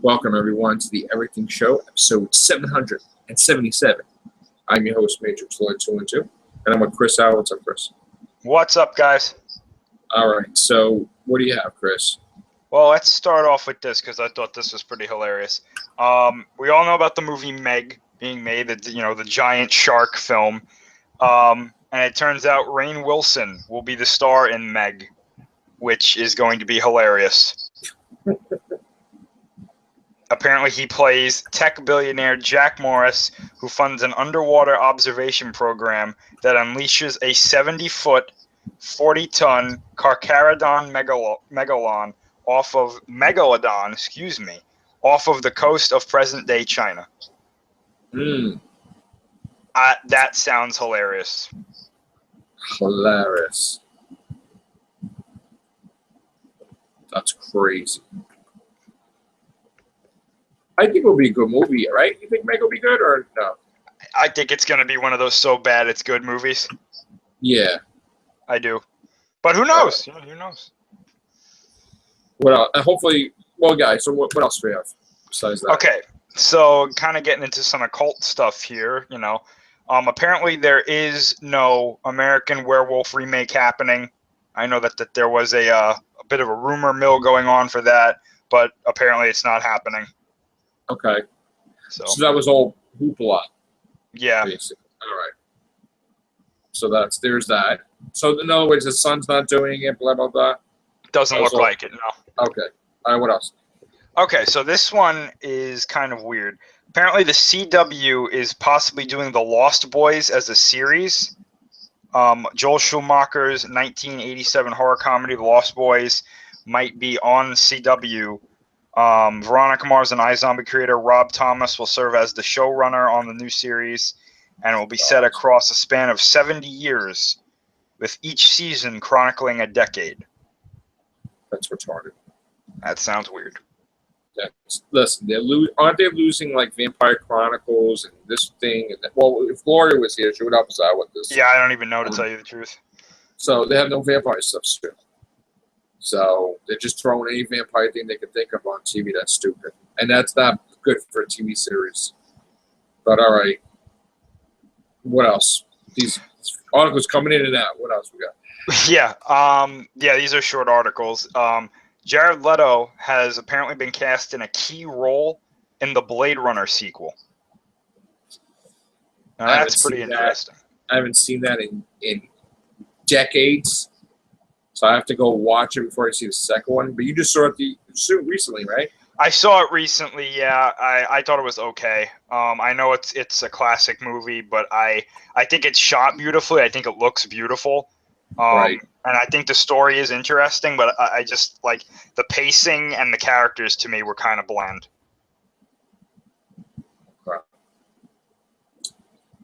Welcome, everyone, to the Everything Show, episode 777. I'm your host, Matrixlord212, and I'm with Chris L. What's up, Chris? What's up, guys? All right, so what do you have, Chris? Well, let's start off with this because I thought this was pretty hilarious. We all know about the movie Meg being made, the giant shark film, and it turns out Rainn Wilson will be the star in Meg, which is going to be hilarious. Apparently, he plays tech billionaire Jack Morris, who funds an underwater observation program that unleashes a 70-foot, 40-ton Carcharodon megalodon off of the coast of present-day China. That sounds hilarious. Hilarious. That's crazy. I think it'll be a good movie, right? You think Meg will be good or no? I think it's going to be one of those so bad it's good movies. Yeah. I do. But who knows? Who knows? What else? Hopefully, well, guys, so what else do we have besides that? Okay, so kind of getting into some occult stuff here, apparently there is no American Werewolf remake happening. I know that there was a bit of a rumor mill going on for that, but apparently it's not happening. Okay. So that was all hoopla. Yeah. Basically. All right. So there's that. So in other words, the Sun's not doing it, blah, blah, blah. Doesn't look like it, no. Okay. All right, what else? Okay, so this one is kind of weird. Apparently the CW is possibly doing The Lost Boys as a series. Joel Schumacher's 1987 horror comedy, The Lost Boys, might be on CW. Veronica Mars and iZombie creator Rob Thomas will serve as the showrunner on the new series, and it will be set across a span of 70 years, with each season chronicling a decade. That's retarded. That sounds weird. Listen, aren't they losing like Vampire Chronicles and this thing? And well, if Gloria was here, she would help us out with this. Yeah, I don't even know to tell you the truth. So they have no vampire stuff soon. So they're just throwing any vampire thing they can think of on TV. That's stupid, and that's not good for a TV series. But all right, what else? These articles coming in and out. What else we got? Yeah, these are short articles. Jared Leto has apparently been cast in a key role in the Blade Runner sequel. Now, that's pretty interesting. I haven't seen that in decades, so I have to go watch it before I see the second one. But you just saw it recently, right? I saw it recently, yeah. I thought it was okay. I know it's a classic movie, but I think it's shot beautifully. I think it looks beautiful. Right. And I think the story is interesting, but I just like the pacing and the characters to me were kind of bland. Right.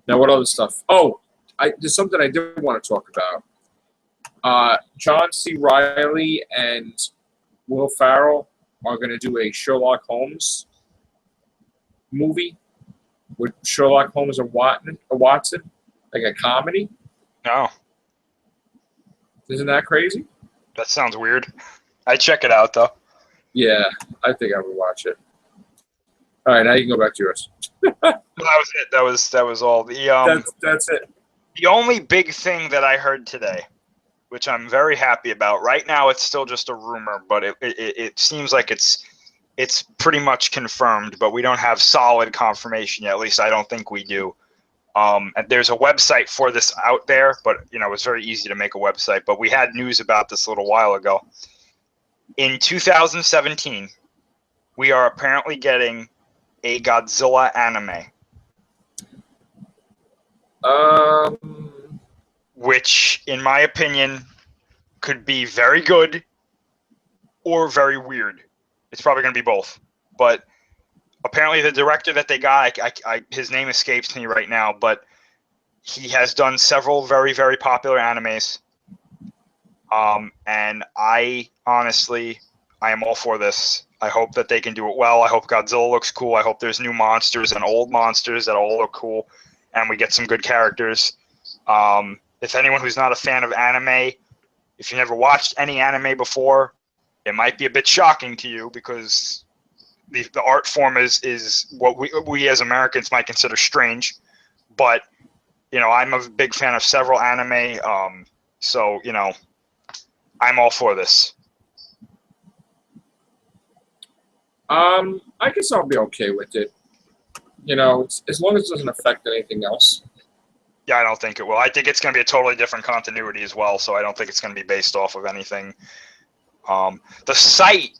Now, what other stuff? Oh, there's something I did want to talk about. John C. Reilly and Will Ferrell are going to do a Sherlock Holmes movie with Sherlock Holmes and Watson, like a comedy. No. Isn't that crazy? That sounds weird. I'd check it out, though. Yeah, I think I would watch it. All right, now you can go back to yours. That was it. That was all. That's it. The only big thing that I heard today, which I'm very happy about. Right now, it's still just a rumor, but it seems like it's pretty much confirmed. But we don't have solid confirmation yet. At least I don't think we do. And there's a website for this out there, but it's very easy to make a website. But we had news about this a little while ago. In 2017, we are apparently getting a Godzilla anime. Which, in my opinion, could be very good or very weird. It's probably going to be both. But apparently the director that they got, his name escapes me right now, but he has done several very, very popular animes. And I am all for this. I hope that they can do it well. I hope Godzilla looks cool. I hope there's new monsters and old monsters that all look cool, and we get some good characters. If anyone who's not a fan of anime, if you never watched any anime before, it might be a bit shocking to you because the art form is what we as Americans might consider strange, but you know, I'm a big fan of several anime, so you know, I'm all for this. I guess I'll be okay with it. You know, as long as it doesn't affect anything else. Yeah, I don't think it will. I think it's going to be a totally different continuity as well, so I don't think it's going to be based off of anything. The site,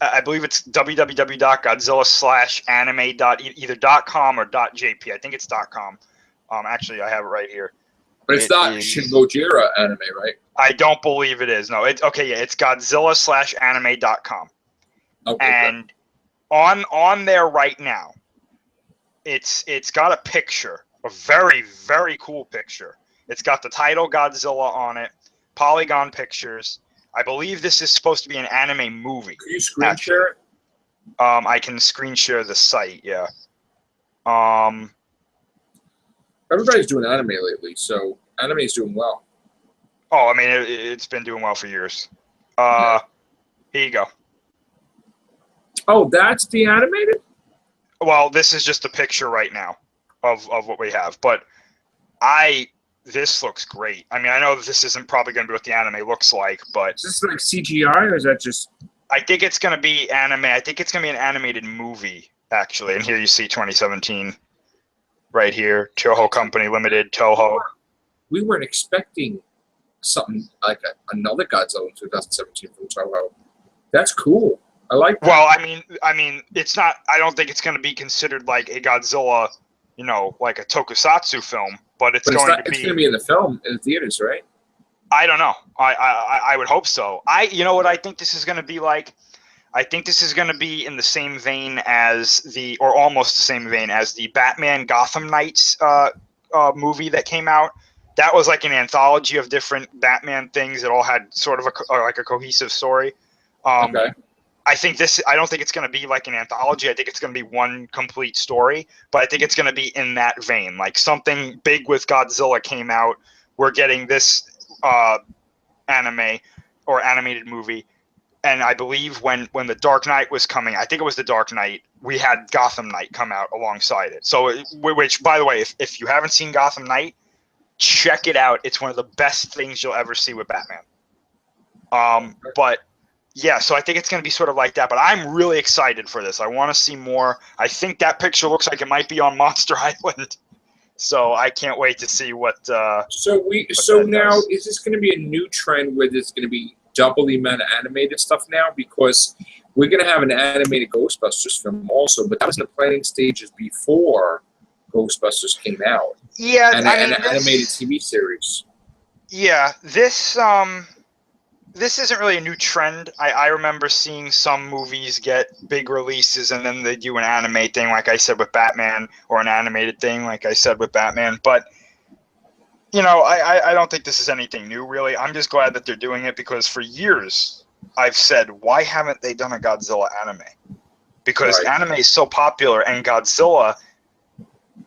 I believe it's www.godzilla/anime. Either .com or .jp. I think it's .com. Actually, I have it right here. But it's not Shin Gojira anime, right? I don't believe it is. No, it's okay. Yeah, it's Godzilla/anime.com. Okay. And on there right now, it's got a picture, a very, very cool picture. It's got the title Godzilla on it, Polygon Pictures. I believe this is supposed to be an anime movie. Can you screen share it? I can screen share the site, yeah. Everybody's doing anime lately, so anime is doing well. Oh, I mean, it's been doing well for years. Yeah. Here you go. Oh, that's the animated? Well, this is just a picture right now of what we have, but this looks great. I mean, I know this isn't probably going to be what the anime looks like, but Is this like CGI or is that just? I think it's going to be anime. I think it's going to be an animated movie, actually. And here you see 2017, right here, Toho Company Limited, Toho. We weren't expecting something like another Godzilla in 2017 from Toho. That's cool. I like that. Well, I mean, it's not. I don't think it's going to be considered like a Godzilla, you know, like a tokusatsu film. But it's going to be. It's going to be in the film in the theaters, right? I don't know. I would hope so. You know what I think this is going to be like? I think this is going to be in the same vein as or almost the same vein as the Batman Gotham Knights movie that came out. That was like an anthology of different Batman things that all had sort of like a cohesive story. Okay. I don't think it's going to be like an anthology. I think it's going to be one complete story, but I think it's going to be in that vein. Like something big with Godzilla came out. We're getting this anime or animated movie. And I believe when the Dark Knight was coming, I think it was the Dark Knight, we had Gotham Knight come out alongside it. So, which, by the way, if you haven't seen Gotham Knight, check it out. It's one of the best things you'll ever see with Batman. But yeah, so I think it's going to be sort of like that. But I'm really excited for this. I want to see more. I think that picture looks like it might be on Monster Island. So I can't wait to see what. So now does. Is this going to be a new trend where there's going to be double the amount of animated stuff now? Because we're going to have an animated Ghostbusters film also, but that was in the planning stages before Ghostbusters came out. Yeah, and an animated TV series. Yeah, this isn't really a new trend. I remember seeing some movies get big releases and then they do an anime thing, like I said with Batman, or an animated thing, like I said with Batman. But, you know, I don't think this is anything new, really. I'm just glad that they're doing it because for years I've said, why haven't they done a Godzilla anime? Because anime is so popular and Godzilla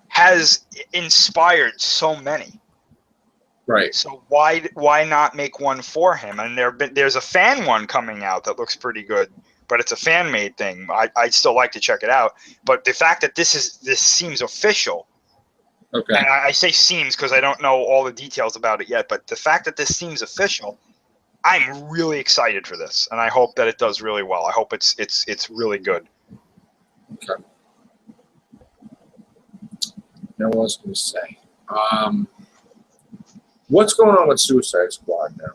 has inspired so many. Right. So why not make one for him? And there's a fan one coming out that looks pretty good, but it's a fan made thing. I'd still like to check it out. But the fact that this seems official. Okay. And I say seems because I don't know all the details about it yet. But the fact that this seems official, I'm really excited for this, and I hope that it does really well. I hope it's really good. Okay. Now what was I going to say? What's going on with Suicide Squad now?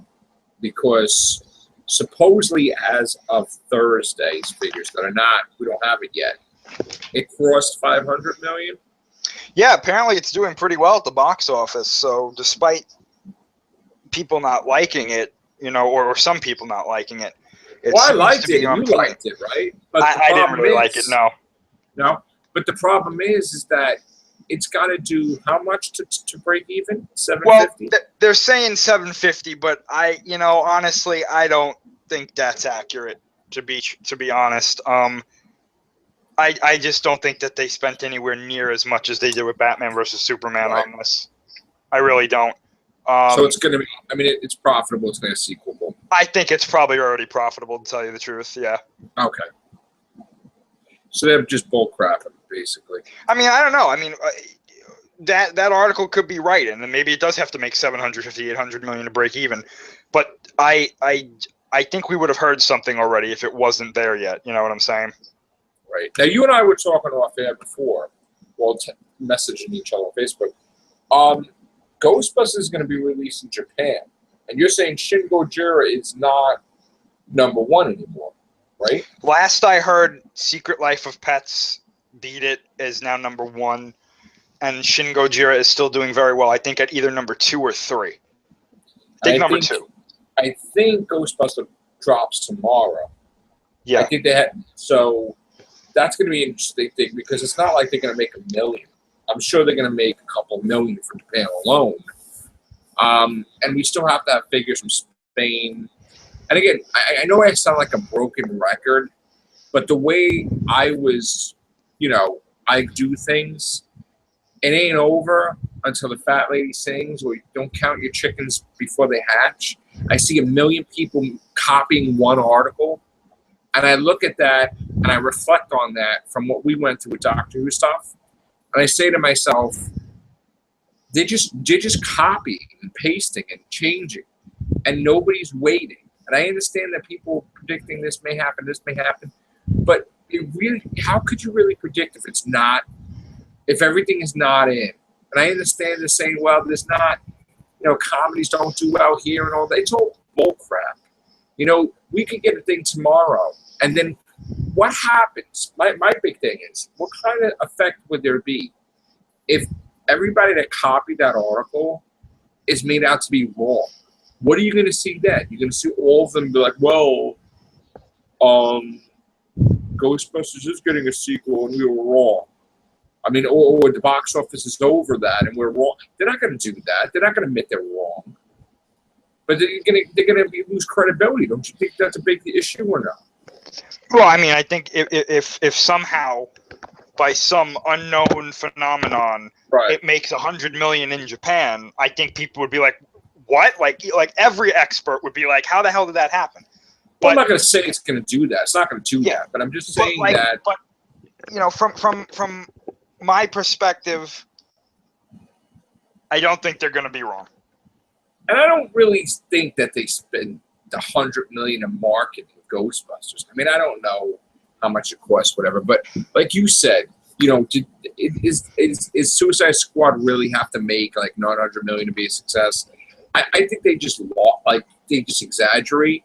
Because supposedly as of Thursday's figures that are not, we don't have it yet, it crossed 500 million. Yeah, apparently it's doing pretty well at the box office. So despite people not liking it, you know, or some people not liking it, well, I liked it, and you liked it, right? But I didn't really like it. No. No, but the problem is that it's got to do how much to break even? 750. Well, they're saying 750, but honestly, I don't think that's accurate. To be honest, I just don't think that they spent anywhere near as much as they did with Batman versus Superman on this. I really don't. So it's going to be. I mean, it's profitable. It's going to be sequelable. I think it's probably already profitable, to tell you the truth. Yeah. Okay. So they're just bull crapping, basically. I mean, I don't know. I mean, that article could be right, and then maybe it does have to make 750, 800 million to break even. But I think we would have heard something already if it wasn't there yet. You know what I'm saying? Right. Now, you and I were talking off air before, well, messaging each other on Facebook. Ghostbusters is going to be released in Japan, and you're saying Shin Gojira is not #1 anymore, right? Last I heard, Secret Life of Pets beat it, is now #1, and Shin Gojira is still doing very well. I think at either #2 or 3. I think number 2. I think Ghostbusters drops tomorrow. Yeah. I think they had, so that's going to be an interesting thing because it's not like they're going to make $1 million. I'm sure they're going to make a couple million from Japan alone. And we still have to have figures from Spain. And again, I know I sound like a broken record, but the way I was, I do things, it ain't over until the fat lady sings, or you don't count your chickens before they hatch. I see 1 million people copying one article, and I look at that and I reflect on that from what we went through with Doctor Who stuff, and I say to myself, they're just copying and pasting and changing, and nobody's waiting. And I understand that people predicting this may happen, but it really, how could you really predict if everything is not in? And I understand they're saying, well, there's not, comedies don't do well here and all that. It's all bullcrap. We could get a thing tomorrow, and then what happens? My big thing is, what kind of effect would there be if everybody that copied that article is made out to be wrong? What are you going to see then? You're going to see all of them be like, well, Ghostbusters is getting a sequel and we were wrong. I mean, or the box office is over that and we're wrong. They're not going to do that. They're not going to admit they're wrong. But they're going to lose credibility. Don't you think that's a big issue or not? Well, I mean, I think if somehow, by some unknown phenomenon, right, it makes 100 million in Japan, I think people would be like, what? Like every expert would be like, how the hell did that happen? Well, I'm not going to say it's going to do that. It's not going to do that. But I'm just saying that. But from my perspective, I don't think they're going to be wrong. And I don't really think that they spend the 100 million in marketing with Ghostbusters. I mean, I don't know how much it costs, whatever. But like you said, is Suicide Squad really have to make like 900 million to be a success? I think they just exaggerate.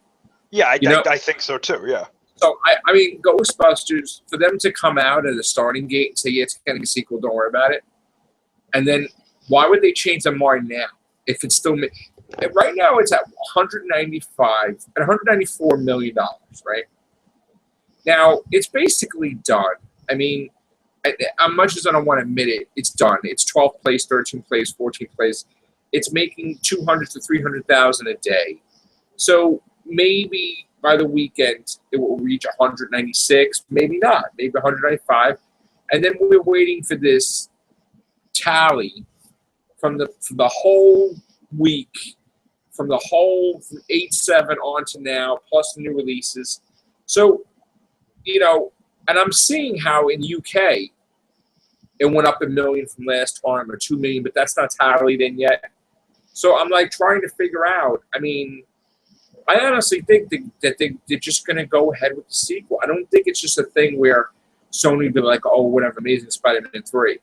Yeah, I think so too. Yeah. So I mean, Ghostbusters, for them to come out at the starting gate and say, yeah, it's getting a sequel, don't worry about it. And then why would they change their mind now if it's still right now? It's at 194 million dollars, right? Now it's basically done. I mean, as much as I don't want to admit it, it's done. It's 12th place, 13th place, 14th place. It's making 200 to 300,000 a day. So maybe by the weekend it will reach 196, maybe not, maybe 195, and then we're waiting for this tally from the whole week, from 8/7 on to now, plus the new releases. So, and I'm seeing how in UK it went up 1 million from last time, or 2 million, but that's not tallied in yet. So I'm like trying to figure out. I mean, I honestly think that they're just going to go ahead with the sequel. I don't think it's just a thing where Sony will be like, oh, whatever, Amazing Spider-Man 3.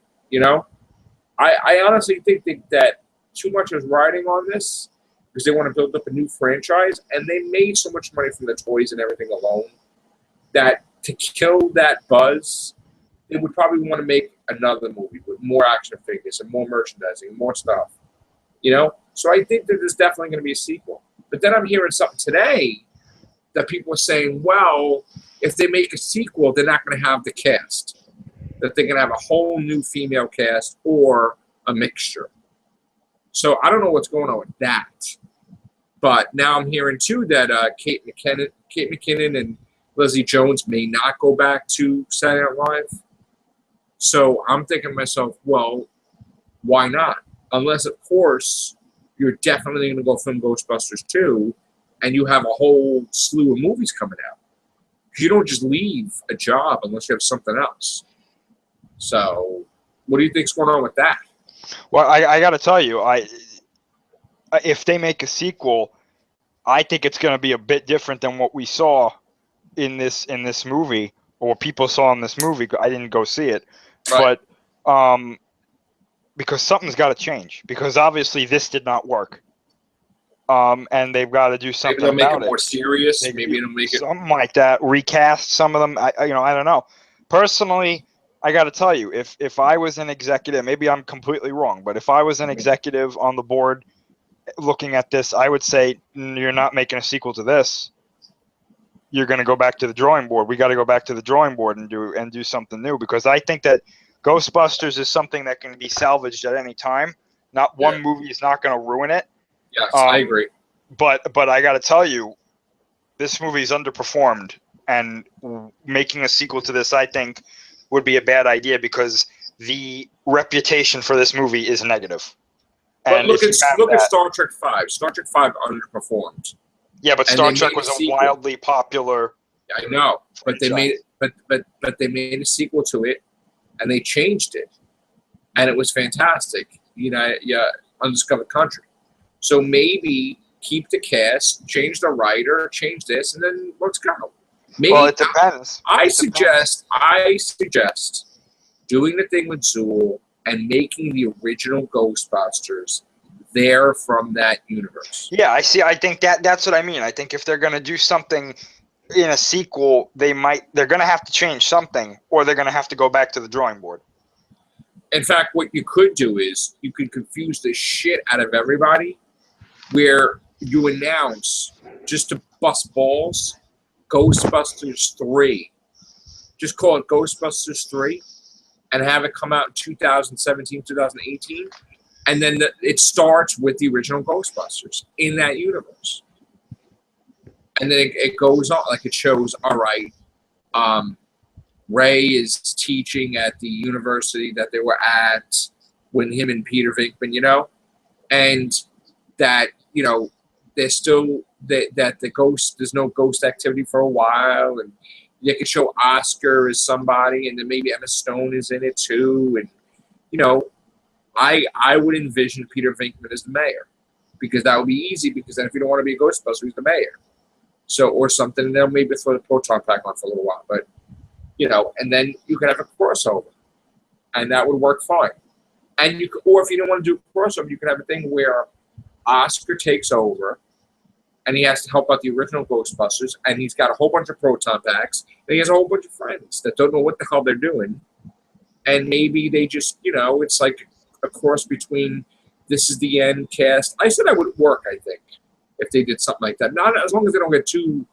I honestly think that too much is riding on this because they want to build up a new franchise, and they made so much money from the toys and everything alone that to kill that buzz, they would probably want to make another movie with more action figures and more merchandising and more stuff. So I think that there's definitely going to be a sequel. But then I'm hearing something today that people are saying, well, if they make a sequel, they're not going to have the cast. That they're going to have a whole new female cast or a mixture. So I don't know what's going on with that. But now I'm hearing, too, that Kate McKinnon and Leslie Jones may not go back to Saturday Night Live. So I'm thinking to myself, well, why not? Unless, of course, you're definitely going to go film Ghostbusters 2, and you have a whole slew of movies coming out. Because you don't just leave a job unless you have something else. So, what do you think's going on with that? Well, I got to tell you, if they make a sequel, I think it's going to be a bit different than what we saw in this movie, or what people saw in this movie. I didn't go see it, Right. but because something's got to change. Because obviously this did not work, and they've got to do something Maybe they'll make about it more serious. Maybe it'll make it something like that. Recast some of them. I don't know. Personally, I got to tell you, if I was an executive, maybe I'm completely wrong, but if I was an executive on the board looking at this, I would say, you're not making a sequel to this. You're going to go back to the drawing board. We got to go back to the drawing board and do something new, because I think that Ghostbusters is something that can be salvaged at any time. Not one movie is not going to ruin it. Yes, I agree. But I got to tell you, this movie's underperformed, and making a sequel to this, I think, would be a bad idea, because the reputation for this movie is negative. But look at Star Trek V. Star Trek V underperformed. Yeah, but Star Trek was a wildly popular. I know, but they made they made a sequel to it, and they changed it, and it was fantastic. Undiscovered Country. So maybe keep the cast, change the writer, change this, and then let's go. Maybe, well, it depends. I suggest doing the thing with Zool and making the original Ghostbusters there from that universe. Yeah, I see. I think that's what I mean. I think if they're going to do something in a sequel, they're going to have to change something, or they're going to have to go back to the drawing board. In fact, what you could do is you could confuse the shit out of everybody, where you announce, just to bust balls, Ghostbusters 3. Just call it Ghostbusters 3 and have it come out in 2017, 2018. And then it starts with the original Ghostbusters in that universe. And then it goes on, like it shows, all right, Ray is teaching at the university that they were at when him and Peter Venkman, and that, there's still that the ghost, there's no ghost activity for a while, and you could show Oscar as somebody, and then maybe Emma Stone is in it too, and I would envision Peter Venkman as the mayor, because that would be easy, because then if you don't want to be a Ghostbuster, he's the mayor. So, or something, and they'll maybe throw the proton pack on for a little while, but and then you could have a crossover, and that would work fine. And you could, or if you don't want to do a crossover, you could have a thing where Oscar takes over, and he has to help out the original Ghostbusters, and he's got a whole bunch of proton packs, and he has a whole bunch of friends that don't know what the hell they're doing, and maybe they just, it's like a cross between This Is the End cast. I said that would work, I think, if they did something like that. Not as long as they don't get too,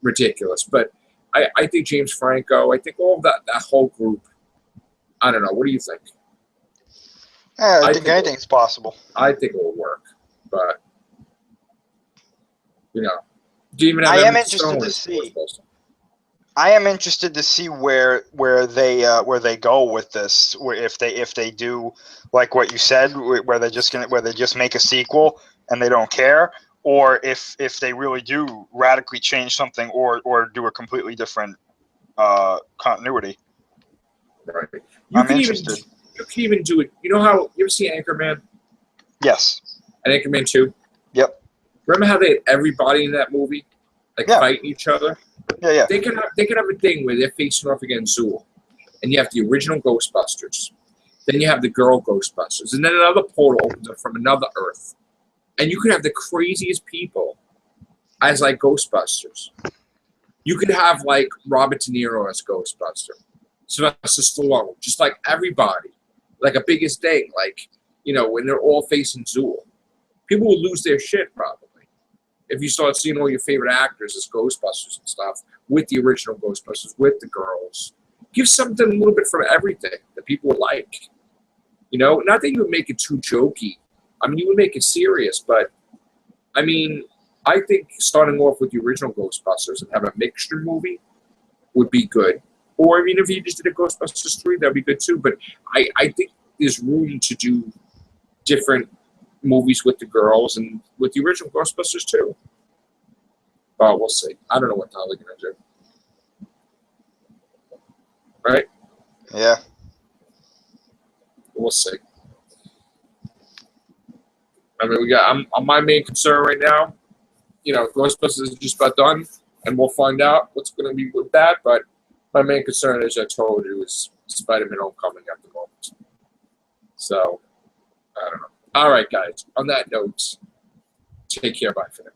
ridiculous, but I think James Franco, I think all of that whole group, I don't know. What do you think? I think anything's possible. I think it will work, but do you even have I am Emma interested Stone to as see. Ghostbuster? I am interested to see where they go with this. If they do like what you said, where they just make a sequel and they don't care, or if they really do radically change something, or do a completely different continuity. Right. I'm interested. You can even do it. You know how you ever see Anchorman? Yes. And Anchorman 2? Yep. Remember how they had everybody in that movie fighting each other? Yeah. They can have a thing where they're facing off against Zool, and you have the original Ghostbusters. Then you have the girl Ghostbusters, and then another portal opens up from another Earth, and you could have the craziest people as like Ghostbusters. You could have like Robert De Niro as Ghostbuster, Sylvester Stallone, just like everybody, like a biggest thing, like when they're all facing Zool. People will lose their shit probably if you start seeing all your favorite actors as Ghostbusters and stuff, with the original Ghostbusters, with the girls. Give something a little bit from everything that people would like. Not that you would make it too jokey. I mean, you would make it serious, but I mean, I think starting off with the original Ghostbusters and have a mixture movie would be good. Or even if you just did a Ghostbusters 3, that'd be good too. But I think there's room to do different movies with the girls and with the original Ghostbusters too. But we'll see. I don't know what the hell they're gonna do. Right? Yeah. We'll see. I mean, my main concern right now, Ghostbusters is just about done, and we'll find out what's going to be with that. But my main concern, as I told you, is Spider-Man Homecoming at the moment. So, I don't know. All right, guys. On that note, take care. Bye for now.